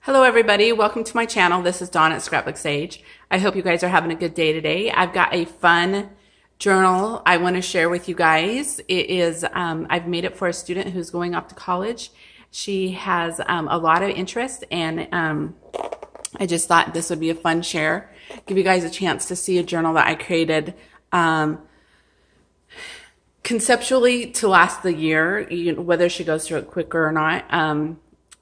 Hello everybody, welcome to my channel. This is Dawn at Scrapbook Sage. I hope you guys are having a good day today. I've got a fun journal I want to share with you guys. It is, I've made it for a student who's going off to college. She has a lot of interest and I just thought this would be a fun share. Give you guys a chance to see a journal that I created conceptually to last the year, whether she goes through it quicker or not.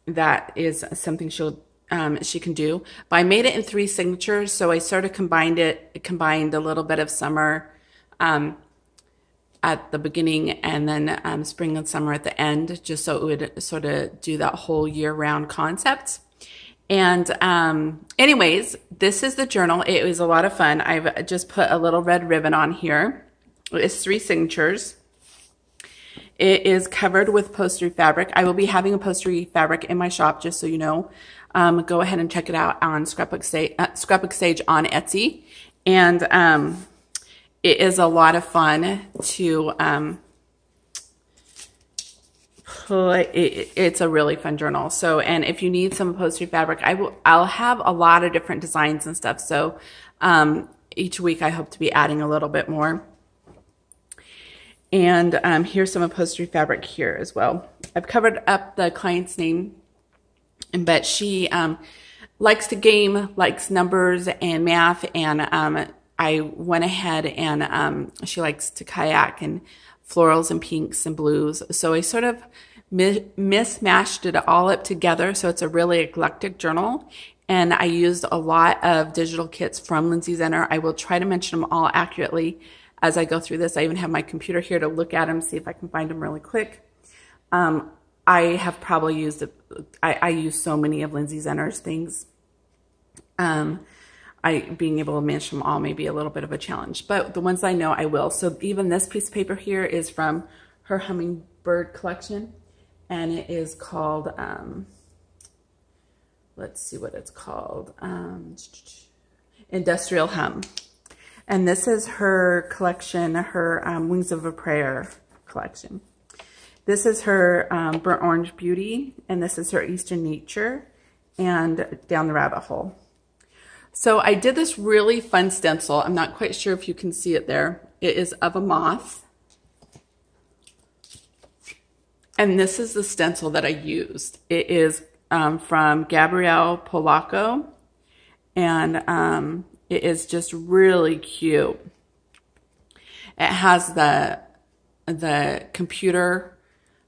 That is something she can do. But I made it in 3 signatures, so I sort of combined a little bit of summer at the beginning and then spring and summer at the end, just so it would sort of do that whole year-round concept. And anyways, this is the journal. It was a lot of fun. I've just put a little red ribbon on here. It's 3 signatures. It is covered with upholstery fabric. I will be having upholstery fabric in my shop, just so you know. Go ahead and check it out on Scrapbook Sage on Etsy. And it is a lot of fun to it's a really fun journal. So, and if you need some upholstery fabric, I'll have a lot of different designs and stuff. So each week I hope to be adding a little bit more. And here's some upholstery fabric here as well. I've covered up the client's name, but she likes to game, likes numbers and math, and I went ahead and she likes to kayak and florals and pinks and blues. So I sort of mismatched it all up together, so it's a really eclectic journal. And I used a lot of digital kits from Lindsay Zenner. I will try to mention them all accurately as I go through this. I even have my computer here to look at them, see if I can find them really quick. I have probably used, I use so many of Lindsay Zenner's things. Being able to mention them all may be a little bit of a challenge, but the ones I know I will. So even this piece of paper here is from her hummingbird collection, and it is called, let's see what it's called, Industrial Hum. And this is her collection, her Wings of a Prayer collection. This is her Burnt Orange Beauty, and this is her Eastern Nature, and Down the Rabbit Hole. So I did this really fun stencil. I'm not quite sure if you can see it there. It is of a moth. And this is the stencil that I used. It is from Gabrielle Polacco, and it is just really cute. It has the computer,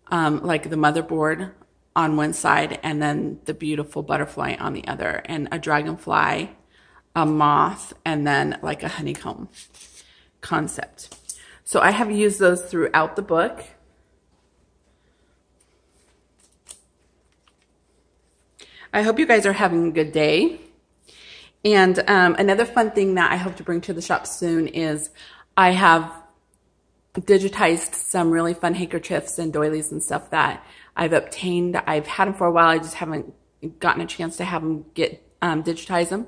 like the motherboard on one side, and then the beautiful butterfly on the other, and a dragonfly, a moth, and then like a honeycomb concept. So I have used those throughout the book. I hope you guys are having a good day. And another fun thing that I hope to bring to the shop soon is I have digitized some really fun handkerchiefs and doilies and stuff that I've obtained. I've had them for a while. I just haven't gotten a chance to have them digitize them.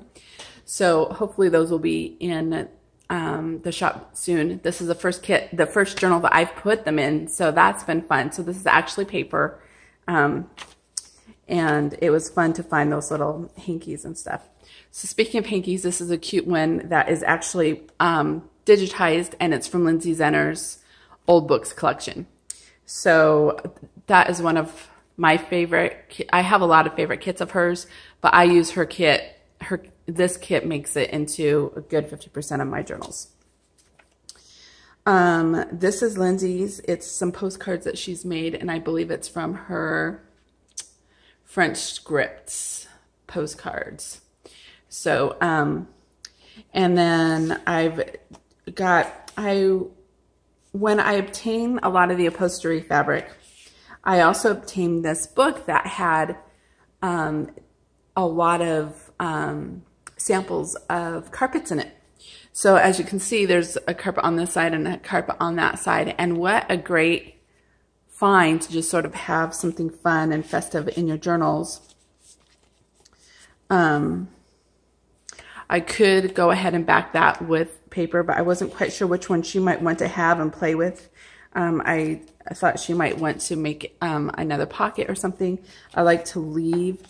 So hopefully those will be in the shop soon. This is the first kit, the first journal that I've put them in. So that's been fun. So this is actually paper. And it was fun to find those little hankies and stuff. So speaking of hankies, this is a cute one that is actually digitized, and it's from Lindsay Zenner's Old Books collection. So that is one of my favorite. I have a lot of favorite kits of hers, but I use her kit. This kit makes it into a good 50% of my journals. This is Lindsay's. It's some postcards that she's made, and I believe it's from her French scripts postcards. So, and then when I obtained a lot of the upholstery fabric, I also obtained this book that had a lot of samples of carpets in it. So as you can see, there's a carpet on this side and a carpet on that side. And what a great find to just sort of have something fun and festive in your journals. I could go ahead and back that with paper, but I wasn't quite sure which one she might want to have and play with. I thought she might want to make another pocket or something. I like to leave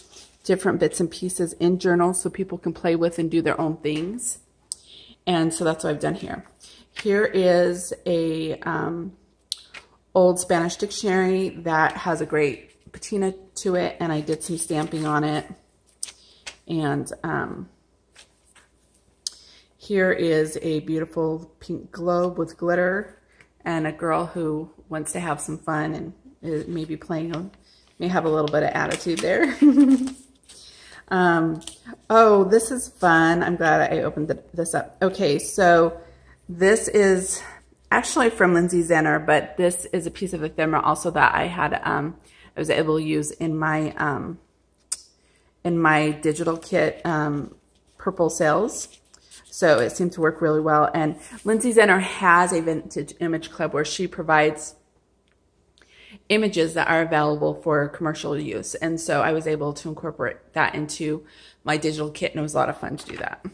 different bits and pieces in journals so people can play with and do their own things. And so that's what I've done here. Here is a old Spanish dictionary that has a great patina to it, and I did some stamping on it. And here is a beautiful pink globe with glitter, and a girl who wants to have some fun and is maybe may have a little bit of attitude there. Oh, this is fun. I'm glad I opened this up. Okay, so this is actually from Lindsay Zenner, but this is a piece of ephemera also that I had, I was able to use in my digital kit, Purple Sales. So it seemed to work really well. And Lindsay Zenner has a vintage image club where she provides images that are available for commercial use. And so I was able to incorporate that into my digital kit, and it was a lot of fun to do that.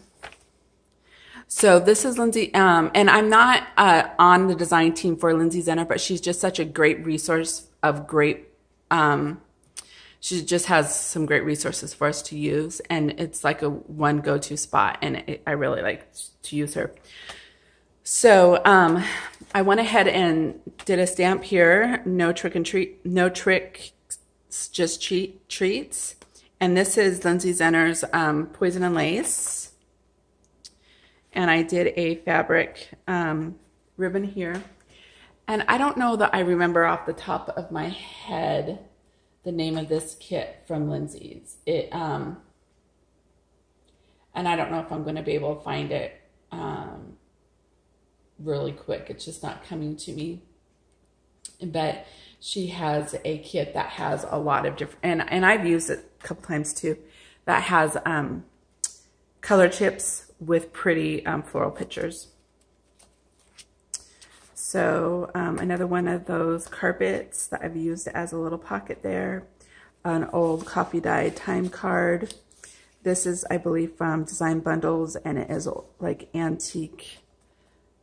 So this is Lindsay, and I'm not on the design team for Lindsay Zenner, but she's just such a great resource of great, she just has some great resources for us to use, and it's like a one go-to spot, and I really like to use her. So I went ahead and did a stamp here, no tricks, just treats. And this is Lindsay Zenner's Poison and Lace. And I did a fabric ribbon here. And I don't know that I remember off the top of my head the name of this kit from Lindsay's. And I don't know if I'm going to be able to find it really quick. It's just not coming to me. But she has a kit that has a lot of different, and I've used it a couple times too, that has color chips with pretty floral pictures. So another one of those carpets that I've used as a little pocket there. An old coffee dyed time card. This is, I believe, from Design Bundles, and it is like antique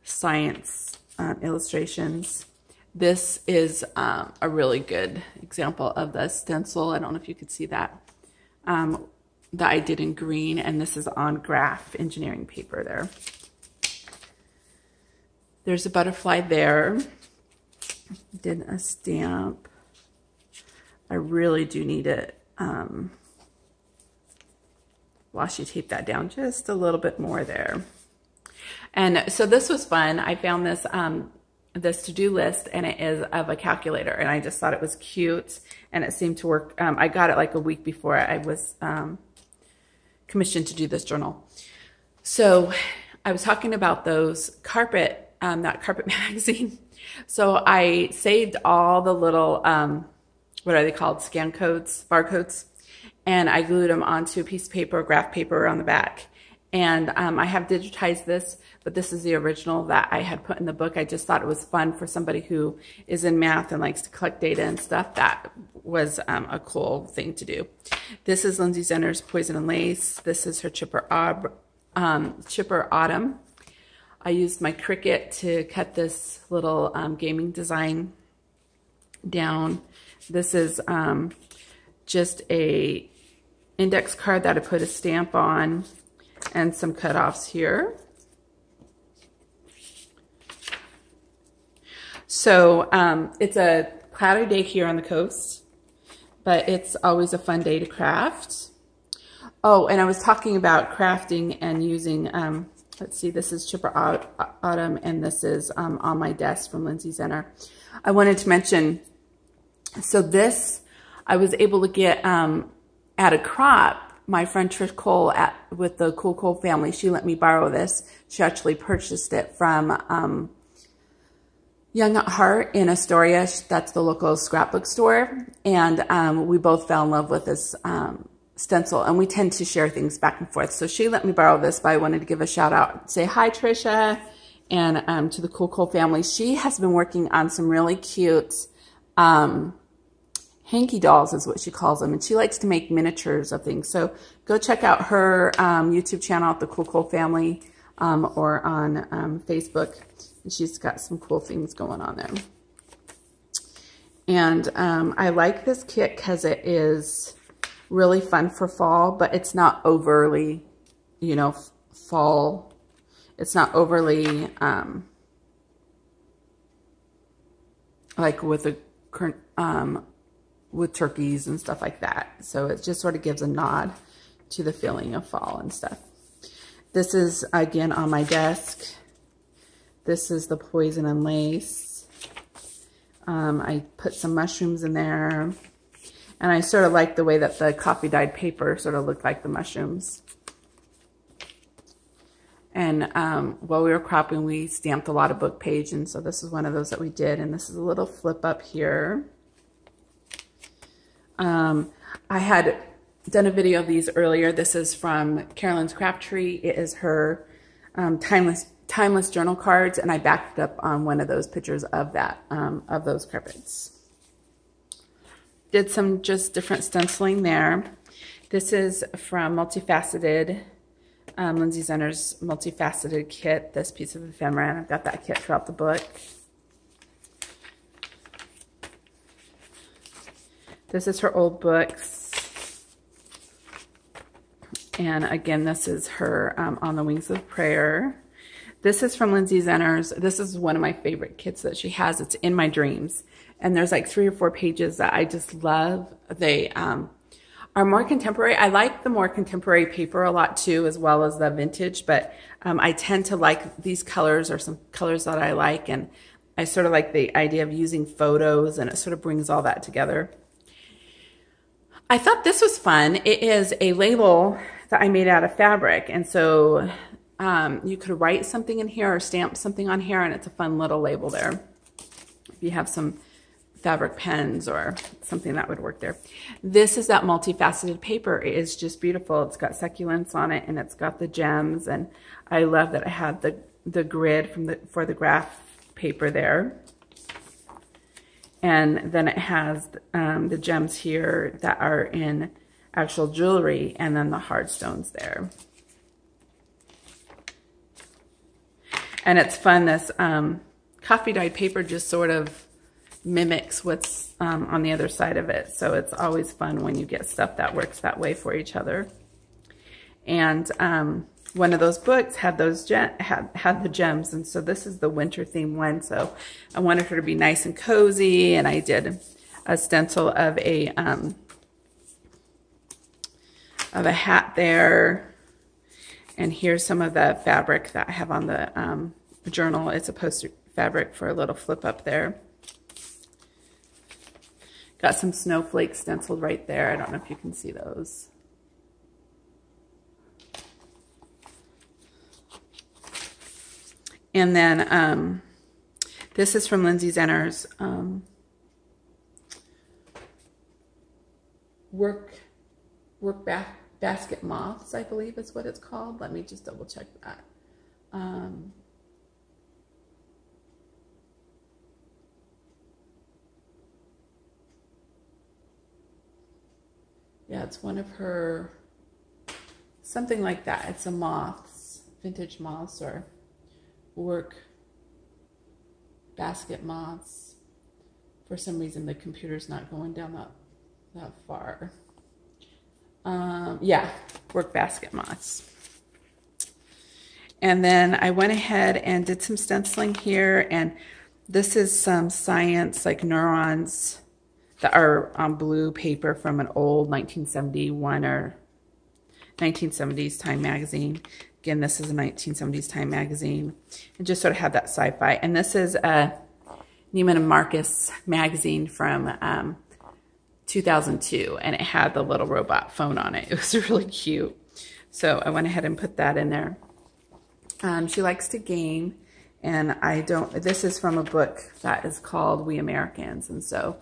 science illustrations. This is a really good example of the stencil. I don't know if you could see that, that I did in green, and this is on graph engineering paper there. There's a butterfly there. Did a stamp. I really do need it. Washi tape that down just a little bit more there. And so this was fun. I found this this to-do list, and it is of a calculator, and I just thought it was cute, and it seemed to work. I got it like a week before I was commissioned to do this journal. So I was talking about those carpet, that carpet magazine. So I saved all the little, what are they called? Scan codes, barcodes. And I glued them onto a piece of paper, graph paper on the back. And I have digitized this, but this is the original that I had put in the book. I just thought it was fun for somebody who is in math and likes to collect data and stuff. That was a cool thing to do. This is Lindsay Zenner's Poison and Lace. This is her Chipper Autumn. I used my Cricut to cut this little gaming design down. This is just a index card that I put a stamp on, and some cutoffs here. So it's a cloudy day here on the coast, but it's always a fun day to craft. Oh, and I was talking about crafting and using, let's see, this is Chipper Autumn, and this is On My Desk from Lindsay Zenner. I wanted to mention, so this, I was able to get at a crop. My friend Trish Cole with the Cool Cole family, she let me borrow this. She actually purchased it from Young at Heart in Astoria. That's the local scrapbook store. And we both fell in love with this stencil, and we tend to share things back and forth. So she let me borrow this, but I wanted to give a shout out, say hi, Trisha, and to the Cool Cole family. She has been working on some really cute hanky dolls is what she calls them, and she likes to make miniatures of things. So go check out her YouTube channel at the Cool Cole Family, or on Facebook. And she's got some cool things going on there. And I like this kit because it is really fun for fall, but it's not overly, you know, fall. It's not overly, like with with turkeys and stuff like that. So it just sort of gives a nod to the feeling of fall and stuff. This is, again, on my desk. This is the Poison and Lace. I put some mushrooms in there. And I sort of like the way that the coffee dyed paper sort of looked like the mushrooms. And while we were cropping, we stamped a lot of book page. And so this is one of those that we did. And this is a little flip up here. I had done a video of these earlier. This is from Carolyn's Craft Tree. It is her timeless journal cards, and I backed up on one of those pictures of that, of those carpets. Did some just different stenciling there. This is from Multifaceted, Lindsay Zenner's Multifaceted kit, this piece of ephemera, and I've got that kit throughout the book. This is her old books. And again, this is her On the Wings of Prayer. This is from Lindsay Zenner's. This is one of my favorite kits that she has. It's In My Dreams. And there's like 3 or 4 pages that I just love. They are more contemporary. I like the more contemporary paper a lot too, as well as the vintage. But I tend to like these colors, or some colors that I like. And I sort of like the idea of using photos, and it sort of brings all that together. I thought this was fun. It is a label that I made out of fabric. And so you could write something in here or stamp something on here, and it's a fun little label there. If you have some fabric pens or something, that would work there. This is that multifaceted paper. It is just beautiful. It's got succulents on it, and it's got the gems. And I love that I had the grid for the graph paper there. And then it has the gems here that are in actual jewelry, and then the hard stones there. And it's fun, this coffee dyed paper just sort of mimics what's on the other side of it. So it's always fun when you get stuff that works that way for each other. And one of those books had those had the gems, and so this is the winter theme one. So I wanted her to be nice and cozy, and I did a stencil of a hat there. And here's some of the fabric that I have on the journal. It's a poster fabric for a little flip up there. Got some snowflakes stenciled right there. I don't know if you can see those. And then this is from Lindsay Zenner's Basket Moths, I believe is what it's called. Let me just double check that. Yeah, it's one of her, something like that. It's a moths, vintage moths, or work basket moths. For some reason, the computer's not going down that far. Yeah, work basket moths. And then I went ahead and did some stenciling here, and this is some science, like neurons that are on blue paper from an old 1971 or 1970s Time magazine. Again, this is a 1970s Time magazine. It just sort of had that sci-fi. And this is a Neiman and Marcus magazine from 2002, and it had the little robot phone on it. It was really cute. So I went ahead and put that in there. She likes to game, and this is from a book that is called We Americans. And so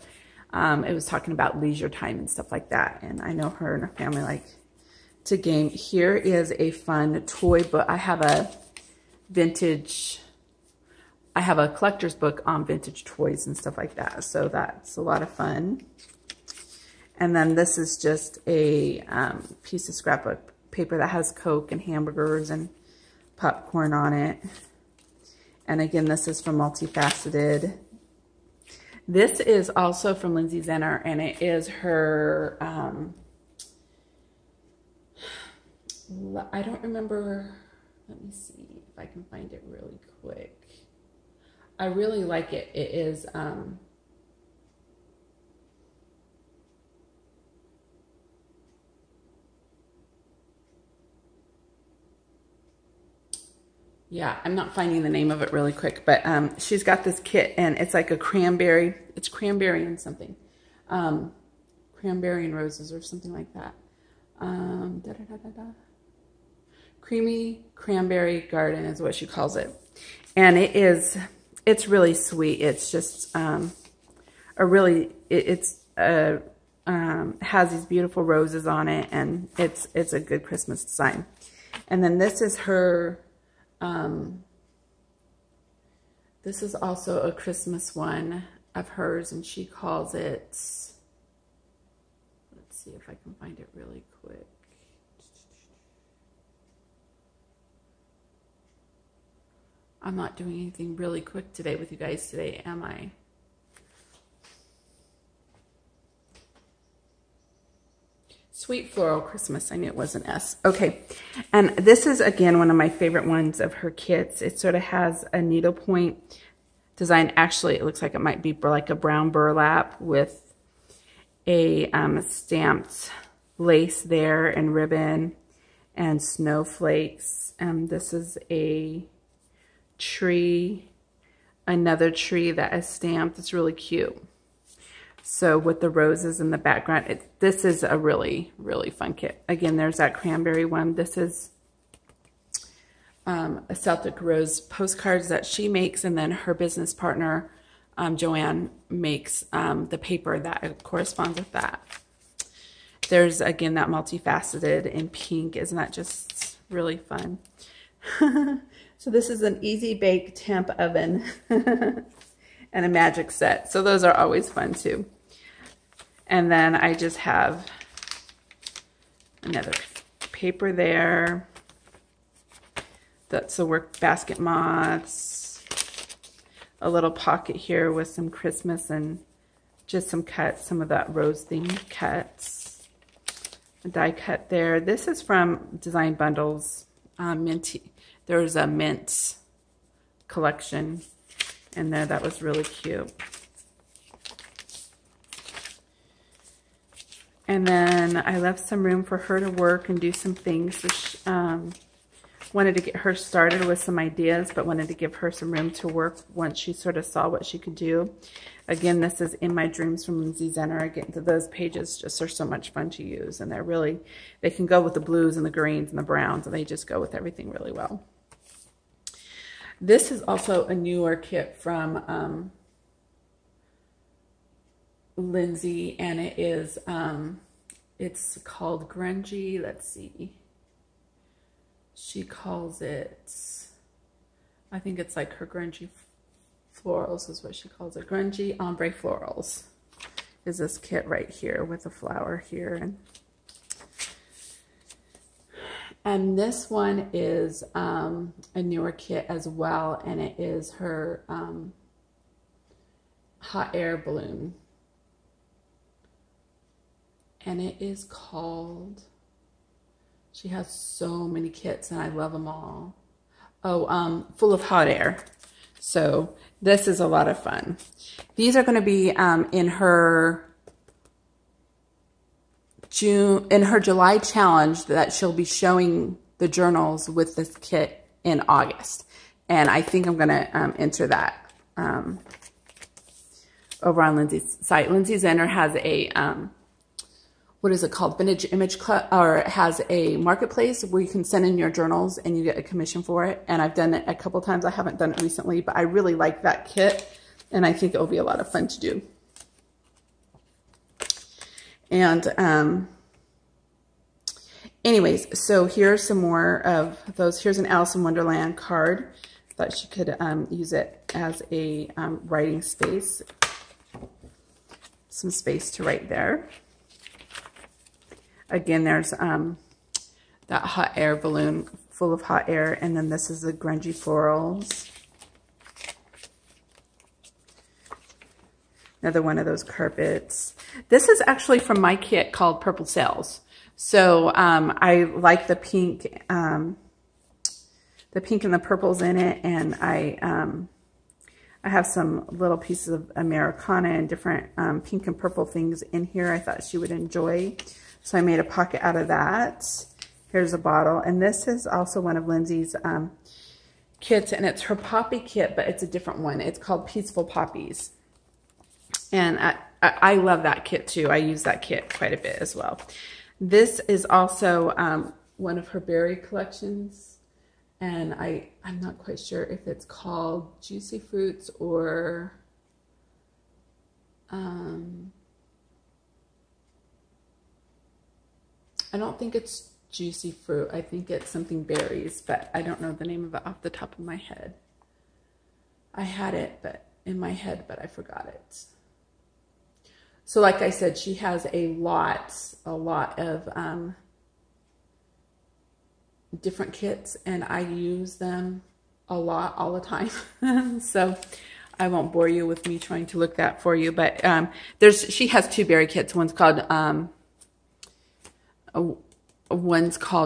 it was talking about leisure time and stuff like that. And I know her and her family like to game. Here is a fun toy book. I have a collector's book on vintage toys and stuff like that. So that's a lot of fun. And then this is just a piece of scrapbook paper that has Coke and hamburgers and popcorn on it. And again, this is from Multifaceted. This is also from Lindsay Zenner, and it is her I don't remember. Let me see if I can find it really quick. I really like it. It is yeah, I'm not finding the name of it really quick, but she's got this kit, and it's like a cranberry. It's cranberry and something. Cranberry and roses or something like that. Creamy Cranberry Garden is what she calls it. And it's really sweet. It's just has these beautiful roses on it, and it's a good Christmas design. And then this is her, this is also a Christmas one of hers, and she calls it, let's see if I can find it really quick. I'm not doing anything really quick today with you guys today, am I? Sweet Floral Christmas. I knew it was an S. Okay. And this is, again, one of my favorite ones of her kits. It sort of has a needlepoint design. Actually, it looks like it might be like a brown burlap with a stamped lace there and ribbon and snowflakes. This is a tree, another tree that is stamped. It's really cute. So with the roses in the background, this is a really, really fun kit. Again, there's that cranberry one. This is a Celtic Rose postcards that she makes, and then her business partner, Joanne, makes the paper that corresponds with that. There's, again, that multifaceted in pink. Isn't that just really fun? So this is an Easy Bake temp oven and a magic set. So those are always fun too. And then I just have another paper there. That's the work basket moths. A little pocket here with some Christmas and just some cuts, some of that rose themed cuts. A die cut there. This is from Design Bundles. Minty. There's a mint collection in there that was really cute. And then I left some room for her to work and do some things. So she, wanted to get her started with some ideas, but wanted to give her some room to work once she sort of saw what she could do. Again, this is In My Dreams from Lindsay Zenner. Again, those pages just are so much fun to use, and they're really, they can go with the blues and the greens and the browns, and they just go with everything really well. This is also a newer kit from Lindsay, and it is, it's called Grungy. Let's see. She calls it, I think it's like her Grungy Florals is what she calls it. Grungy Ombre Florals is this kit right here with a flower here. And this one is a newer kit as well, and it is her hot air balloon. And it is called, she has so many kits and I love them all. Oh, Full of Hot Air. So this is a lot of fun. These are going to be in her July challenge that she'll be showing the journals with this kit in August. And I think I'm going to enter that over on Lindsay's site. Lindsay Zenner has a, what is it called? Vintage Image Club, or has a marketplace where you can send in your journals and you get a commission for it. And I've done it a couple times. I haven't done it recently, but I really like that kit. And I think it'll be a lot of fun to do. And anyways, so here's some more of those. Here's an Alice in Wonderland card. Thought she could use it as a writing space. Some space to write there. Again, there's that hot air balloon full of hot air. And then this is the Grungy Florals. Another one of those carpets. This is actually from my kit called Purple Sails. So I like the pink and the purples in it, and I have some little pieces of Americana and different pink and purple things in here I thought she would enjoy. So I made a pocket out of that. Here's a bottle. And this is also one of Lindsay's kits, and it's her poppy kit, but it's a different one. It's called Peaceful Poppies. And I love that kit too. I use that kit quite a bit as well. This is also one of her berry collections. And I'm not quite sure if it's called Juicy Fruits or I don't think it's Juicy Fruit. I think it's something berries, but I don't know the name of it off the top of my head. I had it in my head, but I forgot it. So like I said, she has a lot of different kits, and I use them a lot all the time. So I won't bore you with me trying to look that for you, but she has two berry kits. One's called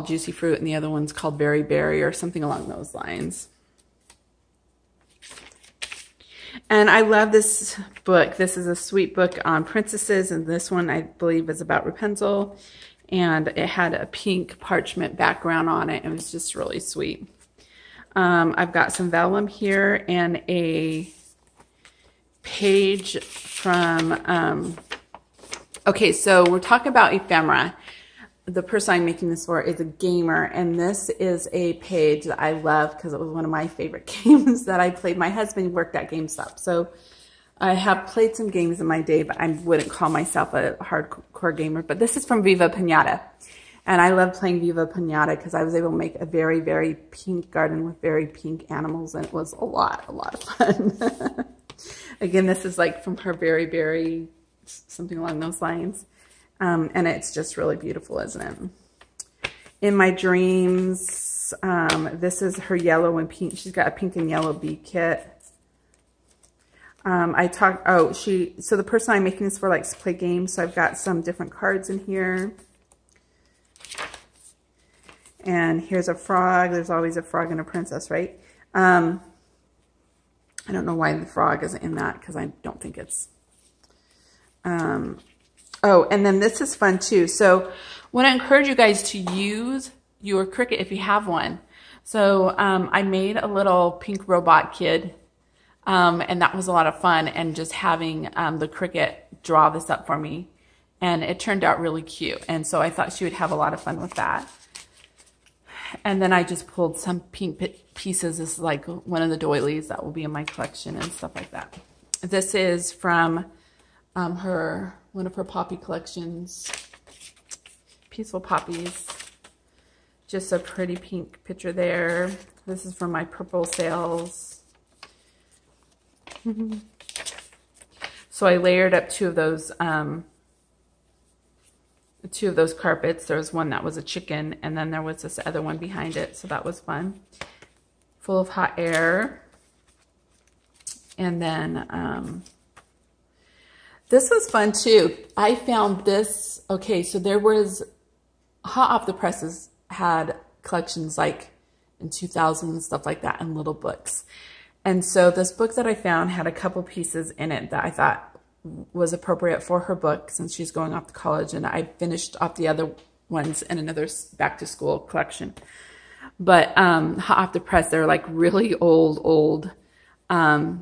Juicy Fruit, and the other one's called Berry Berry or something along those lines. And I love this book. This is a sweet book on princesses, and this one I believe is about Rapunzel. And it had a pink parchment background on it. It was just really sweet. I've got some vellum here and a page from, okay, so we're talking about ephemera. The person I'm making this for is a gamer, and this is a page that I love because it was one of my favorite games that I played. My husband worked at GameStop, so I have played some games in my day, but I wouldn't call myself a hardcore gamer. But this is from Viva Pinata, and I love playing Viva Pinata because I was able to make a very, very pink garden with very pink animals, and it was a lot of fun. Again, this is like from her Berry Berry, something along those lines. And it's just really beautiful, isn't it? In My Dreams, this is her yellow and pink. She's got a pink and yellow bee kit. So the person I'm making this for likes to play games, so I've got some different cards in here. And here's a frog. There's always a frog and a princess, right? I don't know why the frog isn't in that, because I don't think it's... Oh, and then this is fun too. So I want to encourage you guys to use your Cricut if you have one. So I made a little pink robot kid, and that was a lot of fun, and just having the Cricut draw this up for me. And it turned out really cute. And so I thought she would have a lot of fun with that. And then I just pulled some pink pieces. This is like one of the doilies that will be in my collection and stuff like that. This is from one of her poppy collections, Peaceful Poppies. Just a pretty pink picture there. This is from my Purple Sails. So I layered up two of those carpets. There was one that was a chicken, and then there was this other one behind it, so that was fun. Full of hot air. And then this was fun too. I found this, okay, so there was, Hot Off the Presses had collections like in 2000 and stuff like that, and little books. And so this book that I found had a couple pieces in it that I thought was appropriate for her book since she's going off to college, and I finished off the other ones in another back to school collection. But Hot Off the Press, they're like really old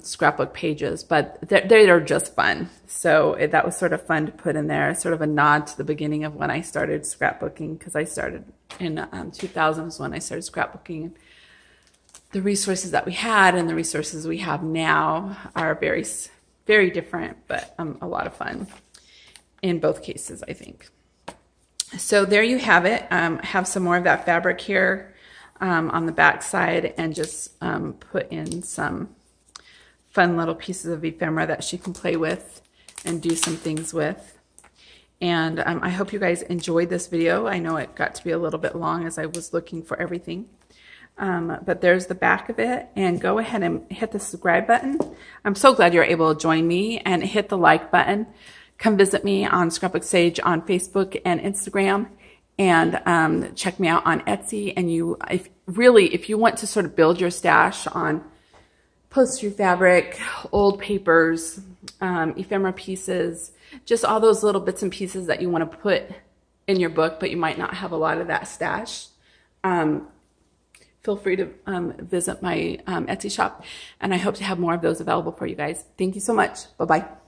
scrapbook pages, but they're just fun. So that was sort of fun to put in there, sort of a nod to the beginning of when I started scrapbooking, because I started in 2000 is when I started scrapbooking. The resources that we had and the resources we have now are very, very different, but a lot of fun in both cases, I think. So there you have it. Have some more of that fabric here on the back side, and just put in some fun little pieces of ephemera that she can play with and do some things with. And I hope you guys enjoyed this video. I know it got to be a little bit long as I was looking for everything. But there's the back of it, and go ahead and hit the subscribe button. I'm so glad you're able to join me, and hit the like button. Come visit me on Scrapbook Sage on Facebook and Instagram, and check me out on Etsy. And if you want to sort of build your stash on upholstery fabric, old papers, ephemera pieces, just all those little bits and pieces that you want to put in your book, but you might not have a lot of that stash, feel free to visit my Etsy shop, and I hope to have more of those available for you guys. Thank you so much. Bye-bye.